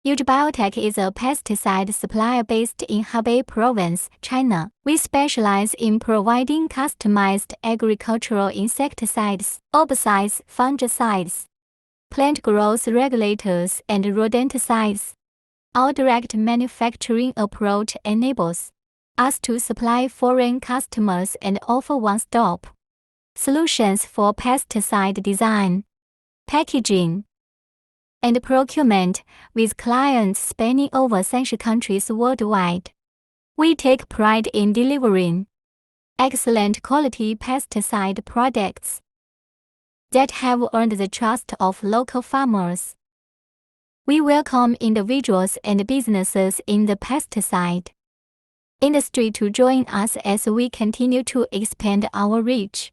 Awiner Biotech is a pesticide supplier based in Hebei Province, China. We specialize in providing customized agricultural insecticides, herbicides, fungicides, plant growth regulators, and rodenticides. Our direct manufacturing approach enables us to supply foreign customers and offer one-stop solutions for pesticide design, packaging, and procurement, with clients spanning over 30 countries worldwide. We take pride in delivering excellent quality pesticide products that have earned the trust of local farmers. We welcome individuals and businesses in the pesticide industry to join us as we continue to expand our reach.